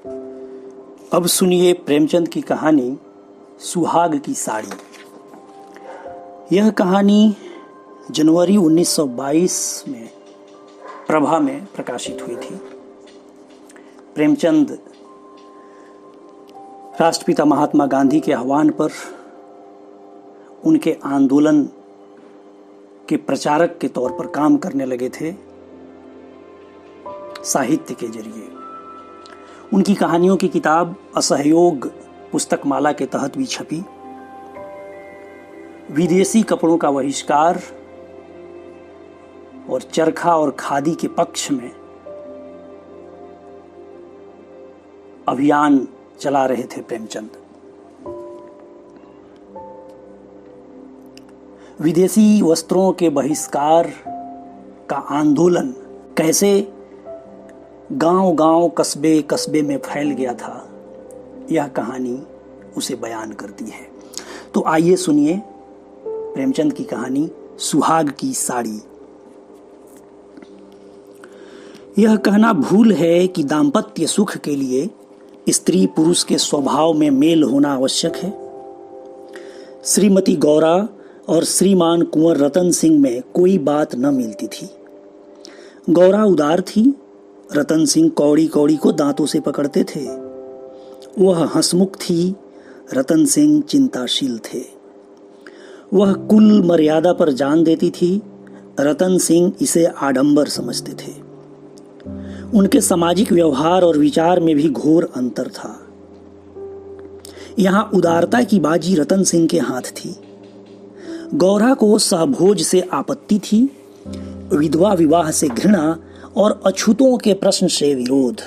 अब सुनिए प्रेमचंद की कहानी सुहाग की साड़ी। यह कहानी जनवरी 1922 में प्रभा में प्रकाशित हुई थी। प्रेमचंद राष्ट्रपिता महात्मा गांधी के आह्वान पर उनके आंदोलन के प्रचारक के तौर पर काम करने लगे थे साहित्य के जरिए। उनकी कहानियों की किताब असहयोग पुस्तक माला के तहत भी छपी। विदेशी कपड़ों का बहिष्कार और चरखा और खादी के पक्ष में अभियान चला रहे थे प्रेमचंद। विदेशी वस्त्रों के बहिष्कार का आंदोलन कैसे गांव-गांव, कस्बे-कस्बे में फैल गया था, यह कहानी उसे बयान करती है। तो आइए सुनिए प्रेमचंद की कहानी सुहाग की साड़ी। यह कहना भूल है कि दाम्पत्य सुख के लिए स्त्री पुरुष के स्वभाव में मेल होना आवश्यक है। श्रीमती गौरा और श्रीमान कुंवर रतन सिंह में कोई बात न मिलती थी। गौरा उदार थी, रतन सिंह कौड़ी कौड़ी को दांतों से पकड़ते थे। वह हंसमुख थी, रतन सिंह चिंताशील थे। वह कुल मर्यादा पर जान देती थी, रतन सिंह इसे आडंबर समझते थे। उनके सामाजिक व्यवहार और विचार में भी घोर अंतर था। यहां उदारता की बाजी रतन सिंह के हाथ थी। गौरा को सहभोज से आपत्ति थी, विधवा विवाह से घृणा और अछूतों के प्रश्न से विरोध।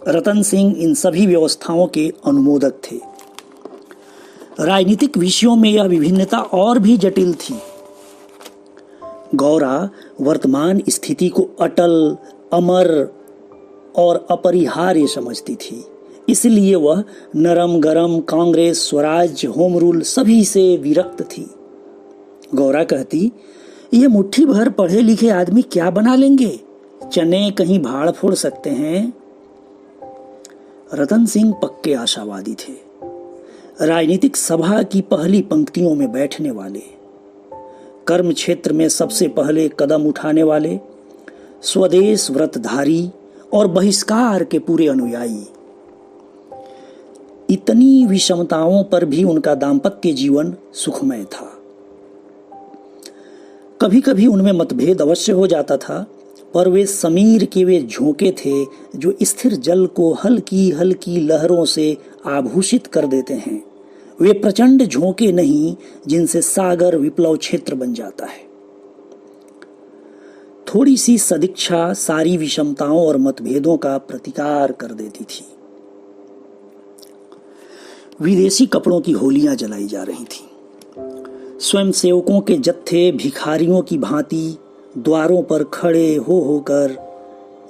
रतन सिंह इन सभी व्यवस्थाओं के अनुमोदक थे। राजनीतिक विषयों में यह विभिन्नता और भी जटिल थी। गौरा वर्तमान स्थिति को अटल, अमर और अपरिहार्य समझती थी। इसलिए वह नरम गरम, कांग्रेस, स्वराज, होम रूल सभी से विरक्त थी। गौरा कहती, ये मुट्ठी भर पढ़े लिखे आदमी क्या बना लेंगे, चने कहीं भाड़ फोड़ सकते हैं। रतन सिंह पक्के आशावादी थे। राजनीतिक सभा की पहली पंक्तियों में बैठने वाले, कर्म क्षेत्र में सबसे पहले कदम उठाने वाले, स्वदेश व्रतधारी और बहिष्कार के पूरे अनुयायी। इतनी विषमताओं पर भी उनका दाम्पत्य जीवन सुखमय था। कभी कभी उनमें मतभेद अवश्य हो जाता था, पर वे समीर के वे झोंके थे जो स्थिर जल को हल्की हल्की लहरों से आभूषित कर देते हैं। वे प्रचंड झोंके नहीं जिनसे सागर विप्लव क्षेत्र बन जाता है। थोड़ी सी सदिच्छा सारी विषमताओं और मतभेदों का प्रतिकार कर देती थी। विदेशी कपड़ों की होलियां जलाई जा रही थीं। स्वयंसेवकों के जत्थे भिखारियों की भांति द्वारों पर खड़े हो होकर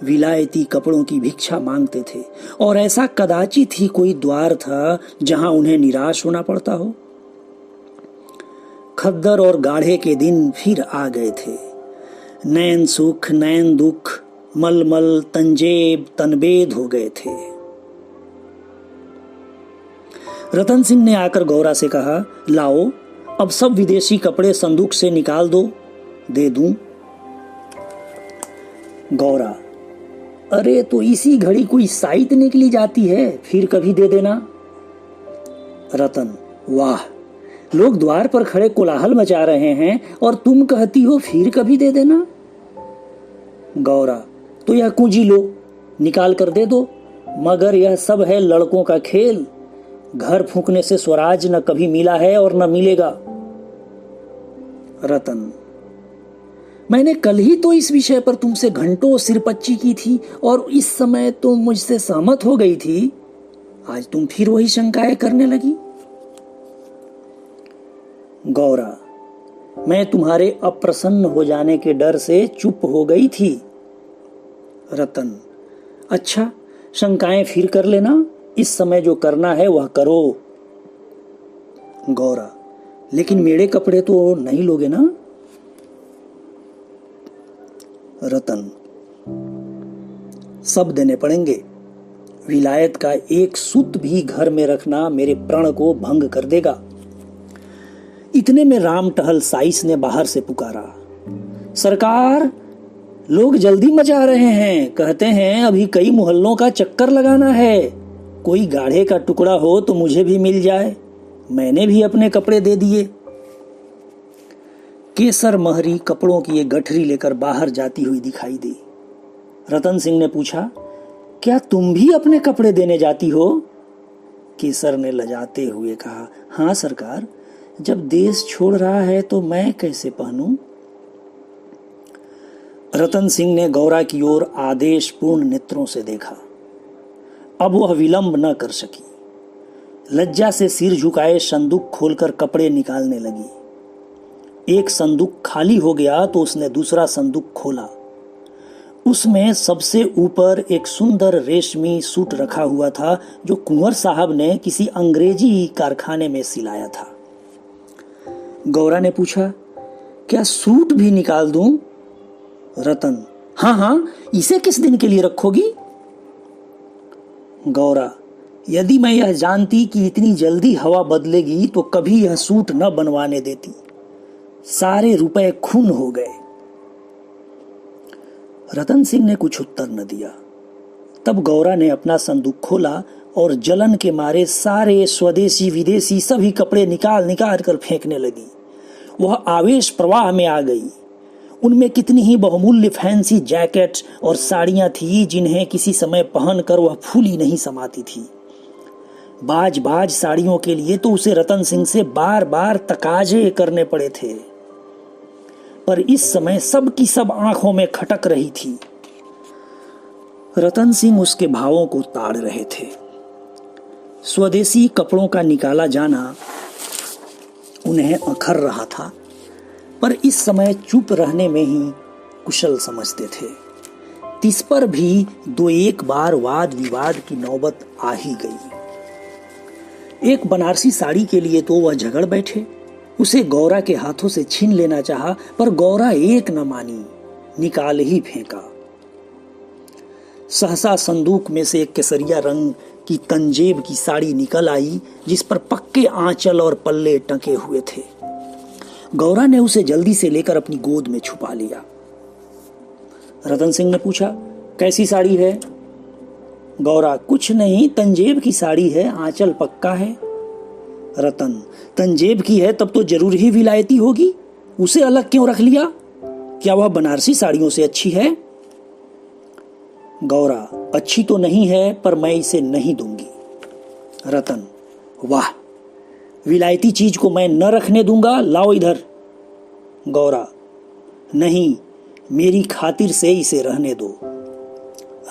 विलायती कपड़ों की भिक्षा मांगते थे, और ऐसा कदाचित ही कोई द्वार था जहां उन्हें निराश होना पड़ता हो। खद्दर और गाढ़े के दिन फिर आ गए थे। नैन सुख नैन दुख, मलमल तंजेब तनबेद हो गए थे। रतन सिंह ने आकर गौरा से कहा, लाओ अब सब विदेशी कपड़े संदूक से निकाल दो, दे दूं। गौरा, अरे तो इसी घड़ी कोई साइत निकली जाती है, फिर कभी दे देना। रतन, वाह, लोग द्वार पर खड़े कोलाहल मचा रहे हैं और तुम कहती हो फिर कभी दे देना। गौरा, तो यह कुंजी लो, निकाल कर दे दो, मगर यह सब है लड़कों का खेल। घर फूंकने से स्वराज न कभी मिला है और न मिलेगा। रतन, मैंने कल ही तो इस विषय पर तुमसे घंटों सिरपच्ची की थी और इस समय तुम मुझसे सहमत हो गई थी। आज तुम फिर वही शंकाएं करने लगी। गौरा, मैं तुम्हारे अप्रसन्न हो जाने के डर से चुप हो गई थी। रतन, अच्छा, शंकाएं फिर कर लेना, इस समय जो करना है वह करो। गौरा, लेकिन मेरे कपड़े तो नहीं लोगे ना। रतन, सब देने पड़ेंगे। विलायत का एक सूत भी घर में रखना मेरे प्रण को भंग कर देगा। इतने में राम टहल साइस ने बाहर से पुकारा, सरकार, लोग जल्दी मचा रहे हैं, कहते हैं अभी कई मोहल्लों का चक्कर लगाना है, कोई गाढ़े का टुकड़ा हो तो मुझे भी मिल जाए, मैंने भी अपने कपड़े दे दिए। केसर महरी कपड़ों की एक गठरी लेकर बाहर जाती हुई दिखाई दी। रतन सिंह ने पूछा, क्या तुम भी अपने कपड़े देने जाती हो? केसर ने लजाते हुए कहा, हाँ सरकार, जब देश छोड़ रहा है तो मैं कैसे पहनूं? रतन सिंह ने गौरा की ओर आदेशपूर्ण नेत्रों से देखा। अब वह विलंब न कर सकी। लज्जा से सिर झुकाए संदूक खोलकर कपड़े निकालने लगी। एक संदूक खाली हो गया तो उसने दूसरा संदूक खोला। उसमें सबसे ऊपर एक सुंदर रेशमी सूट रखा हुआ था जो कुंवर साहब ने किसी अंग्रेजी कारखाने में सिलाया था। गौरा ने पूछा, क्या सूट भी निकाल दूं? रतन, हाँ हाँ, इसे किस दिन के लिए रखोगी? गौरा, यदि मैं यह जानती कि इतनी जल्दी हवा बदलेगी तो कभी यह सूट न बनवाने देती। सारे रुपए खून हो गए। रतन सिंह ने कुछ उत्तर न दिया। तब गौरा ने अपना संदूक खोला और जलन के मारे सारे स्वदेशी विदेशी सभी कपड़े निकाल निकाल कर फेंकने लगी। वह आवेश प्रवाह में आ गई। उनमें कितनी ही बहुमूल्य फैंसी जैकेट और साड़ियां थी जिन्हें किसी समय पहनकर वह फूली नहीं समाती थी। बाज बाज साड़ियों के लिए तो उसे रतन सिंह से बार बार तकाजे करने पड़े थे, पर इस समय सब की सब आंखों में खटक रही थी। रतन सिंह उसके भावों को ताड़ रहे थे। स्वदेशी कपड़ों का निकाला जाना उन्हें अखर रहा था, पर इस समय चुप रहने में ही कुशल समझते थे। तिस पर भी दो एक बार वाद विवाद की नौबत आ ही गई। एक बनारसी साड़ी के लिए तो वह झगड़ बैठे। उसे गौरा के हाथों से छीन लेना चाहा, पर गौरा एक न मानी, निकाल ही फेंका। सहसा संदूक में से एक केसरिया रंग की तंजेब की साड़ी निकल आई जिस पर पक्के आंचल और पल्ले टंके हुए थे। गौरा ने उसे जल्दी से लेकर अपनी गोद में छुपा लिया। रतन सिंह ने पूछा, कैसी साड़ी है? गौरा, कुछ नहीं, तंजेब की साड़ी है, आंचल पक्का है। रतन, तंजेब की है तब तो जरूर ही विलायती होगी, उसे अलग क्यों रख लिया? क्या वह बनारसी साड़ियों से अच्छी है? गौरा, अच्छी तो नहीं है, पर मैं इसे नहीं दूंगी। रतन, वाह, विलायती चीज को मैं न रखने दूंगा, लाओ इधर। गौरा, नहीं, मेरी खातिर से इसे रहने दो।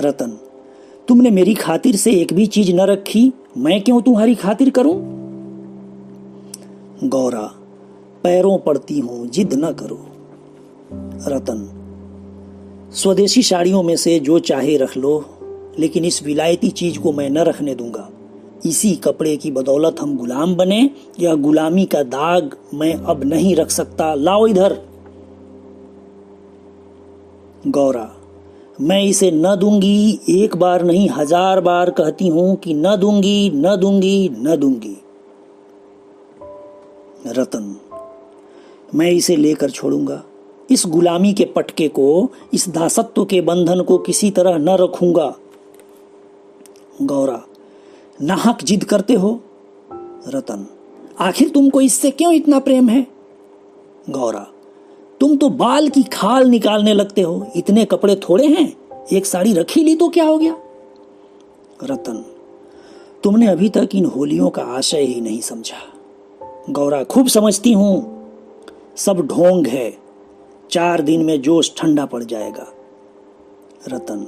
रतन, तुमने मेरी खातिर से एक भी चीज न रखी, मैं क्यों तुम्हारी खातिर करूं? गौरा, पैरों पड़ती हूं, जिद न करो। रतन, स्वदेशी साड़ियों में से जो चाहे रख लो, लेकिन इस विलायती चीज को मैं न रखने दूंगा। इसी कपड़े की बदौलत हम गुलाम बने, यह गुलामी का दाग मैं अब नहीं रख सकता, लाओ इधर। गौरा, मैं इसे न दूंगी, एक बार नहीं 1000 बार कहती हूं कि न दूंगी, न दूंगी, न दूंगी। रतन, मैं इसे लेकर छोड़ूंगा, इस गुलामी के पटके को, इस दासत्व के बंधन को किसी तरह न रखूंगा। गौरा, नाहक जिद करते हो। रतन, आखिर तुमको इससे क्यों इतना प्रेम है? गौरा, तुम तो बाल की खाल निकालने लगते हो, इतने कपड़े थोड़े हैं, एक साड़ी रखी ली तो क्या हो गया? रतन, तुमने अभी तक इन होलियों का आशय ही नहीं समझा। गौरा, खूब समझती हूं, सब ढोंग है, 4 दिन में जोश ठंडा पड़ जाएगा। रतन,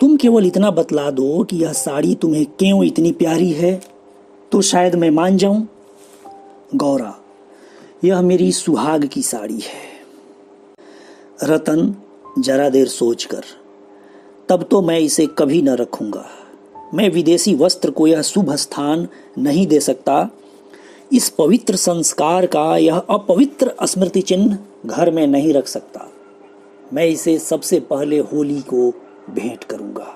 तुम केवल इतना बतला दो कि यह साड़ी तुम्हें क्यों इतनी प्यारी है, तो शायद मैं मान जाऊं। गौरा, यह मेरी सुहाग की साड़ी है। रतन, जरा देर सोचकर, तब तो मैं इसे कभी न रखूंगा। मैं विदेशी वस्त्र को यह शुभ स्थान नहीं दे सकता। इस पवित्र संस्कार का यह अपवित्र स्मृति चिन्ह घर में नहीं रख सकता। मैं इसे सबसे पहले होली को भेंट करूंगा।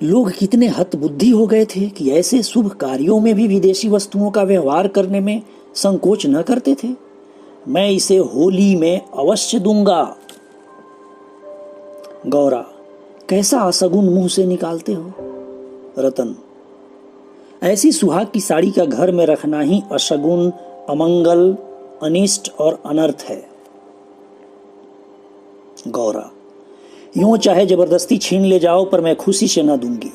लोग कितने हतबुद्धि हो गए थे कि ऐसे शुभ कार्यों में भी विदेशी वस्तुओं का व्यवहार करने में संकोच न करते थे। मैं इसे होली में अवश्य दूंगा। गौरा, कैसा असगुन मुंह से निकालते हो? रतन, ऐसी सुहाग की साड़ी का घर में रखना ही अशगुन, अमंगल, अनिष्ट और अनर्थ है। गौरा, यूं चाहे जबरदस्ती छीन ले जाओ पर मैं खुशी से न दूंगी।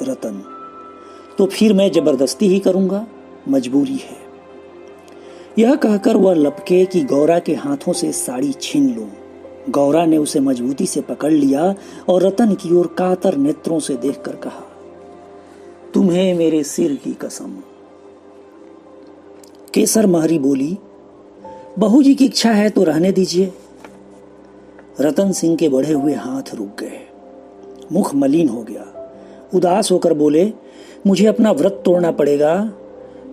रतन, तो फिर मैं जबरदस्ती ही करूंगा, मजबूरी है। यह कहकर वह लपके कि गौरा के हाथों से साड़ी छीन लूं। गौरा ने उसे मजबूती से पकड़ लिया और रतन की ओर कातर नेत्रों से देखकर कहा, तुम्हें मेरे सिर की कसम। केसर महरी बोली, बहू जी की इच्छा है तो रहने दीजिए। रतन सिंह के बढ़े हुए हाथ रुक गए, मुख मलिन हो गया। उदास होकर बोले, मुझे अपना व्रत तोड़ना पड़ेगा,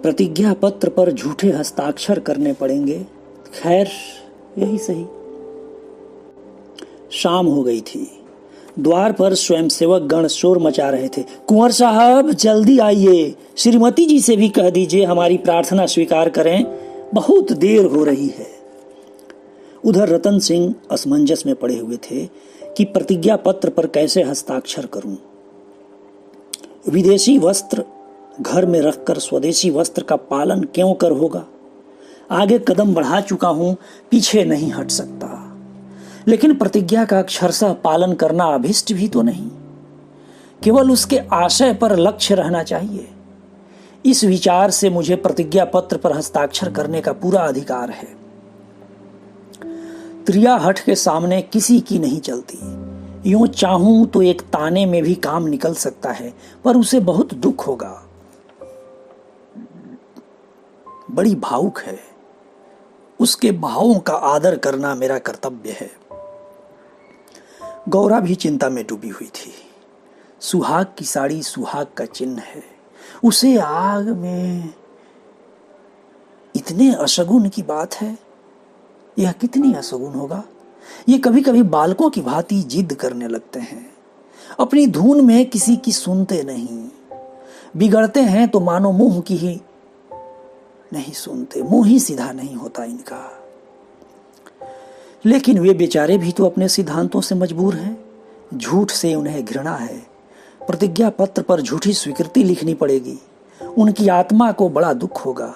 प्रतिज्ञा पत्र पर झूठे हस्ताक्षर करने पड़ेंगे। खैर, यही सही। शाम हो गई थी। द्वार पर स्वयंसेवक गण शोर मचा रहे थे। कुंवर साहब, जल्दी आइए, श्रीमती जी से भी कह दीजिए हमारी प्रार्थना स्वीकार करें, बहुत देर हो रही है। उधर रतन सिंह असमंजस में पड़े हुए थे कि प्रतिज्ञा पत्र पर कैसे हस्ताक्षर करूं। विदेशी वस्त्र घर में रखकर स्वदेशी वस्त्र का पालन क्यों कर होगा। आगे कदम बढ़ा चुका हूं, पीछे नहीं हट सकता। लेकिन प्रतिज्ञा का अक्षरशः पालन करना अभिष्ट भी तो नहीं, केवल उसके आशय पर लक्ष्य रहना चाहिए। इस विचार से मुझे प्रतिज्ञा पत्र पर हस्ताक्षर करने का पूरा अधिकार है। त्रिया हठ के सामने किसी की नहीं चलती। यूं चाहूं तो एक ताने में भी काम निकल सकता है, पर उसे बहुत दुख होगा। बड़ी भावुक है, उसके भावों का आदर करना मेरा कर्तव्य है। गौरा भी चिंता में डूबी हुई थी। सुहाग की साड़ी सुहाग का चिन्ह है, उसे आग में, इतने अशगुन की बात है। यह कितनी अशगुन होगा। ये कभी कभी बालकों की भांति जिद करने लगते हैं, अपनी धुन में किसी की सुनते नहीं, बिगड़ते हैं तो मानो मुंह की ही नहीं सुनते, मुंह ही सीधा नहीं होता इनका। लेकिन वे बेचारे भी तो अपने सिद्धांतों से मजबूर हैं। झूठ से उन्हें घृणा है। प्रतिज्ञा पत्र पर झूठी स्वीकृति लिखनी पड़ेगी। उनकी आत्मा को बड़ा दुख होगा,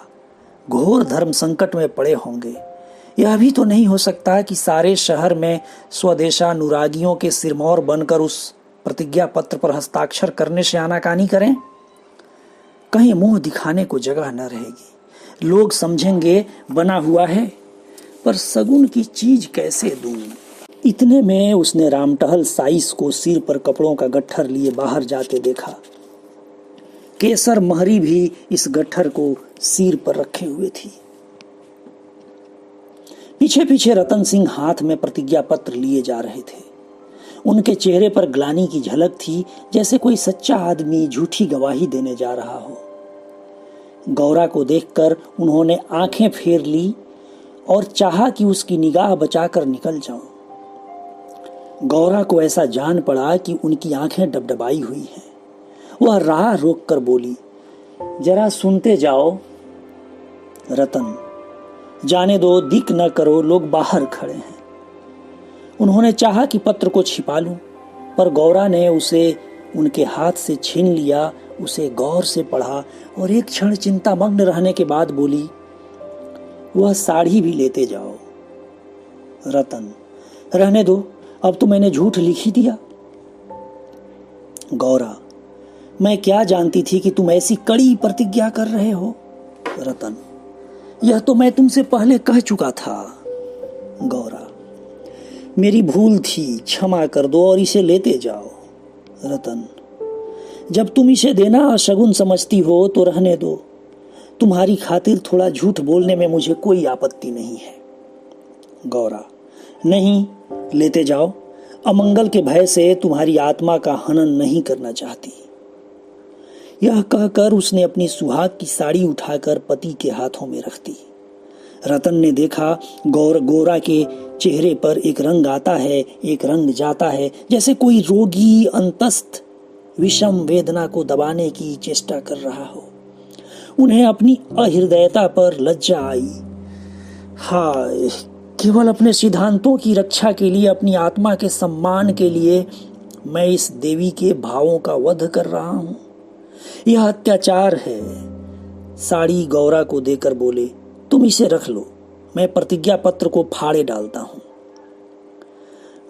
घोर धर्म संकट में पड़े होंगे। यह भी तो नहीं हो सकता कि सारे शहर में स्वदेशानुरागियों के सिरमौर बनकर उस प्रतिज्ञा पत्र पर हस्ताक्षर करने से आनाकानी करें। कहीं मुंह दिखाने को जगह न रहेगी, लोग समझेंगे बना हुआ है, पर सगुन की चीज कैसे दूं। इतने में उसने रामटहल साइस को सिर पर कपड़ों का गट्ठर लिए बाहर जाते देखा। केसर महरी भी इस गट्ठर को सिर पर रखे हुए थी। पीछे पीछे रतन सिंह हाथ में प्रतिज्ञा पत्र लिए जा रहे थे। उनके चेहरे पर ग्लानि की झलक थी, जैसे कोई सच्चा आदमी झूठी गवाही देने जा रहा हो। गौरा को देखकर उन्होंने आंखें फेर ली और चाहा कि उसकी निगाह बचाकर निकल जाऊं। गौरा को ऐसा जान पड़ा कि उनकी आंखें डबडबाई हुई हैं। वह राह रोककर बोली, जरा सुनते जाओ। रतन, जाने दो, दिक न करो, लोग बाहर खड़े हैं। उन्होंने चाहा कि पत्र को छिपा लूं, पर गौरा ने उसे उनके हाथ से छीन लिया, उसे गौर से पढ़ा और एक क्षण चिंतामग्न रहने के बाद बोली, वह साड़ी भी लेते जाओ। रतन, रहने दो, अब तो मैंने झूठ लिख ही दिया। गौरा, मैं क्या जानती थी कि तुम ऐसी कड़ी प्रतिज्ञा कर रहे हो। रतन, यह तो मैं तुमसे पहले कह चुका था। गौरा, मेरी भूल थी, क्षमा कर दो और इसे लेते जाओ। रतन, जब तुम इसे देना अशगुन समझती हो तो रहने दो। तुम्हारी खातिर थोड़ा झूठ बोलने में मुझे कोई आपत्ति नहीं है। गौरा, नहीं, लेते जाओ। अमंगल के भय से तुम्हारी आत्मा का हनन नहीं करना चाहती। यह कहकर उसने अपनी सुहाग की साड़ी उठाकर पति के हाथों में रख दी। रतन ने देखा गौरा के चेहरे पर एक रंग आता है, एक रंग जाता है, जैसे कोई रोगी अंतस्थ विषम वेदना को दबाने की चेष्टा कर रहा हो। उन्हें अपनी अहृदयता पर लज्जा आई। हाय, केवल अपने सिद्धांतों की रक्षा के लिए, अपनी आत्मा के सम्मान के लिए मैं इस देवी के भावों का वध कर रहा हूं। यह अत्याचार है। साड़ी गौरा को देकर बोले, तुम इसे रख लो, मैं प्रतिज्ञा पत्र को फाड़े डालता हूं।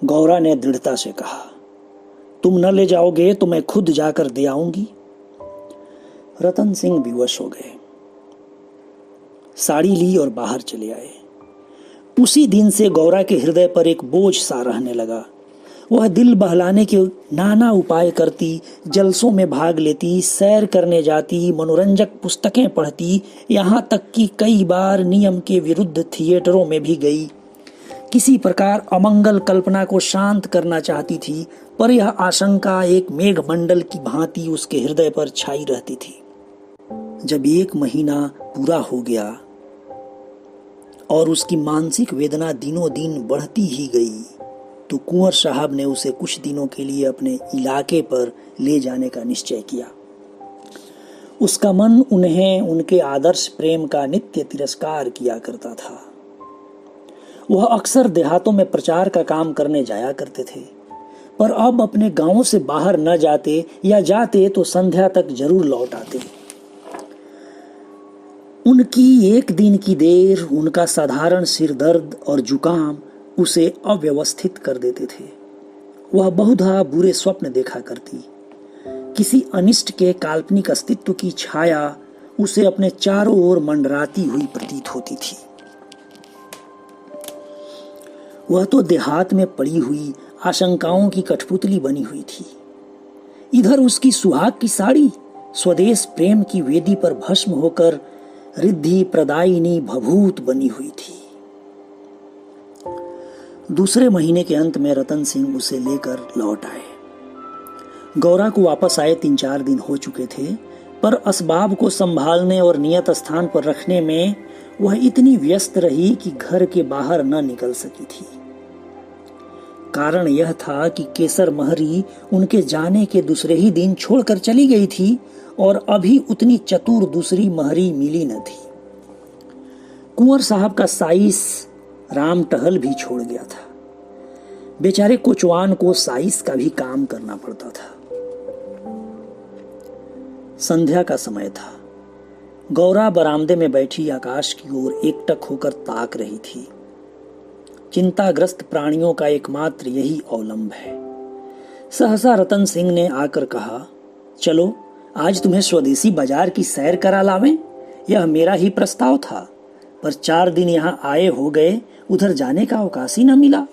गौरा ने दृढ़ता से कहा, तुम न ले जाओगे तो मैं खुद जाकर दे आऊंगी। रतन सिंह विवश हो गए, साड़ी ली और बाहर चले आए। उसी दिन से गौरा के हृदय पर एक बोझ सा रहने लगा। वह दिल बहलाने के नाना उपाय करती, जलसों में भाग लेती, सैर करने जाती, मनोरंजक पुस्तकें पढ़ती, यहाँ तक कि कई बार नियम के विरुद्ध थिएटरों में भी गई। किसी प्रकार अमंगल कल्पना को शांत करना चाहती थी, पर यह आशंका एक मेघमंडल की भांति उसके हृदय पर छाई रहती थी। जब 1 महीना पूरा हो गया और उसकी मानसिक वेदना दिनों दिन बढ़ती ही गई, तो कुंवर साहब ने उसे कुछ दिनों के लिए अपने इलाके पर ले जाने का निश्चय किया। उसका मन उन्हें उनके आदर्श प्रेम का नित्य तिरस्कार किया करता था। वह अक्सर देहातों में प्रचार का काम करने जाया करते थे, पर अब अपने गांवों से बाहर न जाते, या जाते तो संध्या तक जरूर लौट आते। उनकी एक दिन की देर, उनका साधारण सिर दर्द और जुकाम उसे अव्यवस्थित कर देते थे। वह बहुधा बुरे स्वप्न देखा करती। किसी अनिष्ट के काल्पनिक अस्तित्व की छाया उसे अपने चारों ओर मंडराती हुई प्रतीत होती थी। वह तो देहात में पड़ी हुई आशंकाओं की कठपुतली बनी हुई थी। इधर उसकी सुहाग की साड़ी स्वदेश प्रेम की वेदी पर भस्म होकर रिद्धि प्रदायिनी भभूत बनी हुई थी। दूसरे महीने के अंत में रतन सिंह उसे लेकर लौट आए। गौरा को वापस आए 3-4 दिन हो चुके थे, पर असबाब को संभालने और नियत स्थान पर रखने में वह इतनी व्यस्त रही कि घर के बाहर न निकल सकी थी। कारण यह था कि केसर महरी उनके जाने के दूसरे ही दिन छोड़कर चली गई थी, और अभी उतनी चतुर दूसरी महरी मिली न थी। कुंवर साहब का साइस राम टहल भी छोड़ गया था। बेचारे कोचवान को साइस का भी काम करना पड़ता था। संध्या का समय था। गौरा बरामदे में बैठी आकाश की ओर एकटक होकर ताक रही थी। चिंताग्रस्त प्राणियों का एकमात्र यही अवलंब है। सहसा रतन सिंह ने आकर कहा, चलो आज तुम्हें स्वदेशी बाजार की सैर करा लावें। यह मेरा ही प्रस्ताव था, पर 4 दिन यहां आए हो गए, उधर जाने का अवकाश ही न मिला।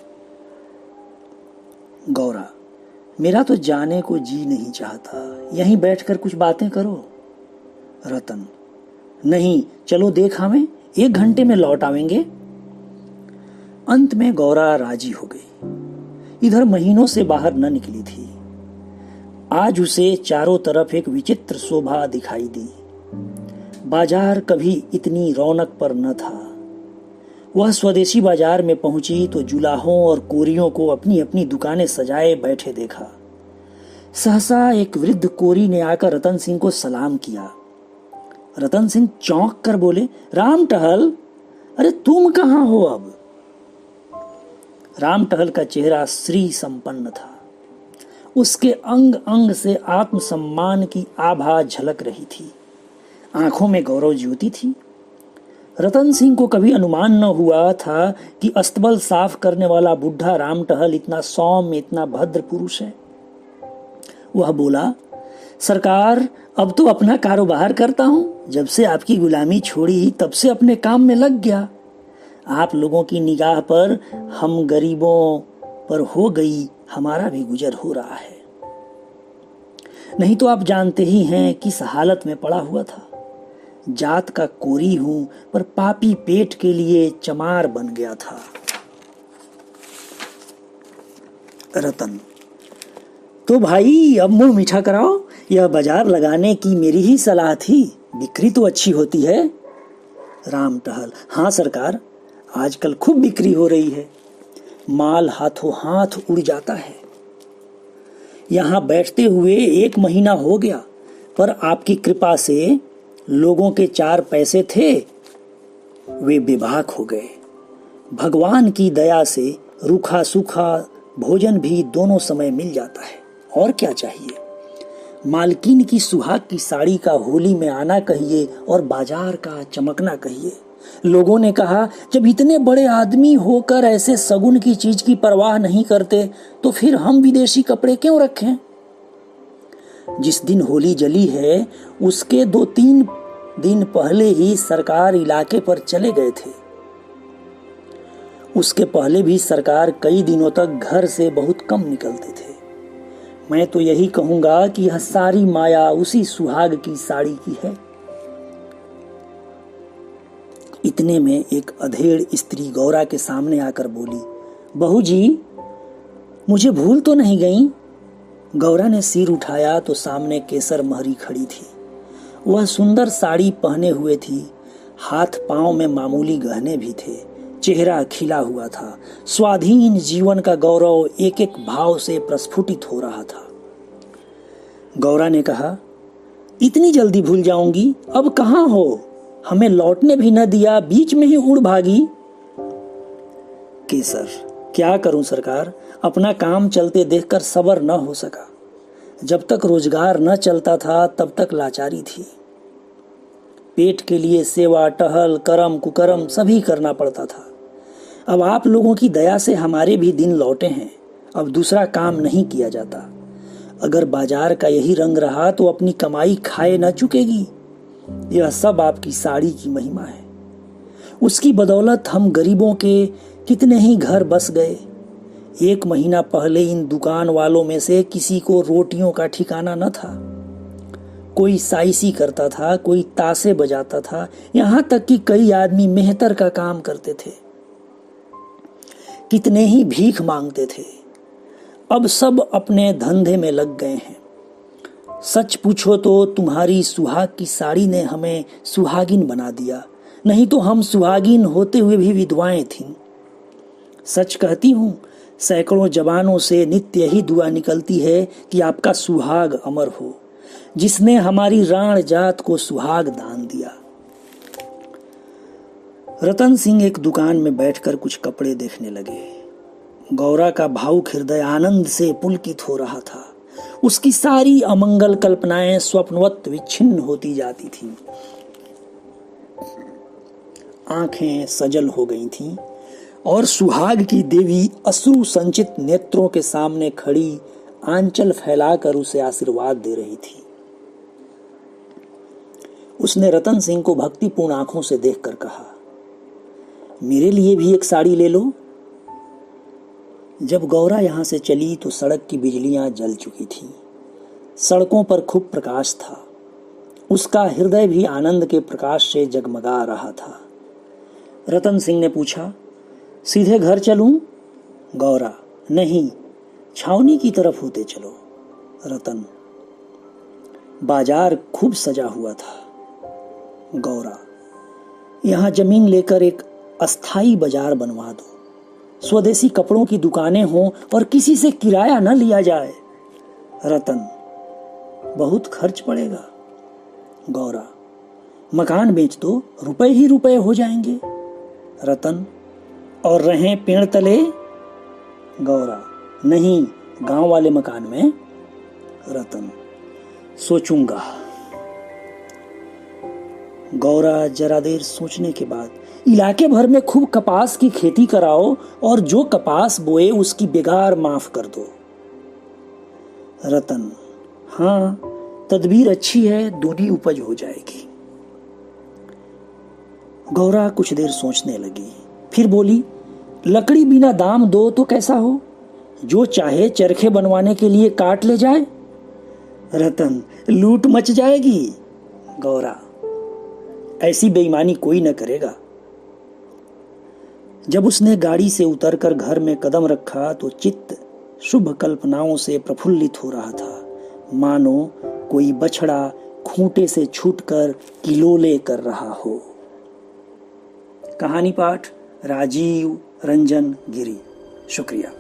गौरा, मेरा तो जाने को जी नहीं चाहता, यहीं बैठकर कुछ बातें करो। रतन, नहीं, चलो देख आवें, 1 घंटे में लौट आवेंगे। अंत में गौरा राजी हो गई। इधर महीनों से बाहर न निकली थी। आज उसे चारों तरफ एक विचित्र शोभा दिखाई दी। बाजार कभी इतनी रौनक पर न था। वह स्वदेशी बाजार में पहुंची तो जुलाहों और कोरियों को अपनी अपनी दुकानें सजाए बैठे देखा। सहसा एक वृद्ध कोरी ने आकर रतन सिंह को सलाम किया। रतन सिंह चौंक कर बोले, राम टहल, अरे तुम कहां हो अब? राम टहल का चेहरा श्री संपन्न था। उसके अंग अंग से आत्मसम्मान की आभा झलक रही थी। आंखों में गौरव ज्योति थी। रतन सिंह को कभी अनुमान न हुआ था कि अस्तबल साफ करने वाला बुढ़ा राम टहल इतना सौम्य, इतना भद्र पुरुष है। वह बोला, सरकार, अब तो अपना कारोबार करता हूं। जब से आपकी गुलामी छोड़ी तब से अपने काम में लग गया। आप लोगों की निगाह पर हम गरीबों पर हो गई, हमारा भी गुजर हो रहा है। नहीं तो आप जानते ही हैं किस हालत में पड़ा हुआ था। जात का कोरी हूं, पर पापी पेट के लिए चमार बन गया था। रतन, तो भाई अब मुंह मीठा कराओ। यह बाजार लगाने की मेरी ही सलाह थी, बिक्री तो अच्छी होती है। राम टहल, हाँ सरकार, आजकल खूब बिक्री हो रही है। माल हाथों हाथ उड़ जाता है। यहाँ बैठते हुए 1 महीना हो गया, पर आपकी कृपा से लोगों के 4 पैसे थे, वे बेबाक हो गए। भगवान की दया से रूखा सूखा भोजन भी दोनों समय मिल जाता है, और क्या चाहिए। मालकिन की सुहाग की साड़ी का होली में आना कहिए और बाजार का चमकना कहिए। लोगों ने कहा, जब इतने बड़े आदमी होकर ऐसे सगुन की चीज की परवाह नहीं करते तो फिर हम विदेशी कपड़े क्यों रखें। जिस दिन होली जली है उसके 2-3 दिन पहले ही सरकार इलाके पर चले गए थे। उसके पहले भी सरकार कई दिनों तक घर से बहुत कम निकलते थे। मैं तो यही कहूंगा कि यह सारी माया उसी सुहाग की साड़ी की है। इतने में एक अधेड़ स्त्री गौरा के सामने आकर बोली, बहू जी, मुझे भूल तो नहीं गई। गौरा ने सिर उठाया तो सामने केसर महरी खड़ी थी। वह सुंदर साड़ी पहने हुए थी, हाथ पांव में मामूली गहने भी थे, चेहरा खिला हुआ था। स्वाधीन जीवन का गौरव एक एक भाव से प्रस्फुटित हो रहा था। गौरा ने कहा, इतनी जल्दी भूल जाऊंगी? अब कहाँ हो? हमें लौटने भी न दिया, बीच में ही उड़ भागी। केसर, क्या करूं सरकार, अपना काम चलते देखकर सब्र न हो सका। जब तक रोजगार न चलता था तब तक लाचारी थी। पेट के लिए सेवा टहल करम कुकरम सभी करना पड़ता था। अब आप लोगों की दया से हमारे भी दिन लौटे हैं। अब दूसरा काम नहीं किया जाता। अगर बाजार का यही रंग रहा तो अपनी कमाई खाए न चुकेगी। यह सब आपकी साड़ी की महिमा है। उसकी बदौलत हम गरीबों के कितने ही घर बस गए। 1 महीना पहले इन दुकान वालों में से किसी को रोटियों का ठिकाना न था। कोई साइसी करता था, कोई तासे बजाता था, यहां तक कि कई आदमी मेहतर का काम करते थे। कितने ही भीख मांगते थे। अब सब अपने धंधे में लग गए हैं। सच पूछो तो तुम्हारी सुहाग की साड़ी ने हमें सुहागिन बना दिया, नहीं तो हम सुहागिन होते हुए भी विधवाएं थीं। सच कहती हूं, सैकड़ों जवानों से नित्य ही दुआ निकलती है कि आपका सुहाग अमर हो, जिसने हमारी राण जात को सुहाग दान दिया। रतन सिंह एक दुकान में बैठकर कुछ कपड़े देखने लगे। गौरा का भावुक हृदय आनंद से पुलकित हो रहा था। उसकी सारी अमंगल कल्पनाएं स्वप्नवत विच्छिन्न होती जाती थीं। आंखें सजल हो गई थीं और सुहाग की देवी अश्रु संचित नेत्रों के सामने खड़ी आंचल फैलाकर उसे आशीर्वाद दे रही थी। उसने रतन सिंह को भक्तिपूर्ण आंखों से देखकर कहा, मेरे लिए भी एक साड़ी ले लो। जब गौरा यहां से चली तो सड़क की बिजलियां जल चुकी थीं। सड़कों पर खूब प्रकाश था। उसका हृदय भी आनंद के प्रकाश से जगमगा रहा था। रतन सिंह ने पूछा, सीधे घर चलूं? गौरा, नहीं, छावनी की तरफ होते चलो। रतन, बाजार खूब सजा हुआ था। गौरा, यहां जमीन लेकर एक अस्थाई बाजार बनवा दो। स्वदेशी कपड़ों की दुकानें हों और किसी से किराया न लिया जाए। रतन, बहुत खर्च पड़ेगा। गौरा, मकान बेच दो, रुपए ही रुपए हो जाएंगे। रतन, और रहें पेड़ तले? गौरा, नहीं, गांव वाले मकान में। रतन, सोचूंगा। गौरा जरा देर सोचने के बाद, इलाके भर में खूब कपास की खेती कराओ और जो कपास बोए उसकी बेगार माफ कर दो। रतन, हाँ, तदबीर अच्छी है, दूनी उपज हो जाएगी। गौरा कुछ देर सोचने लगी, फिर बोली, लकड़ी बिना दाम दो तो कैसा हो? जो चाहे चरखे बनवाने के लिए काट ले जाए। रतन, लूट मच जाएगी। गौरा, ऐसी बेईमानी कोई न करेगा। जब उसने गाड़ी से उतरकर घर में कदम रखा तो चित्त शुभ कल्पनाओं से प्रफुल्लित हो रहा था, मानो कोई बछड़ा खूंटे से छूटकर किलोले कर रहा हो। कहानी पाठ राजीव रंजन गिरी। शुक्रिया।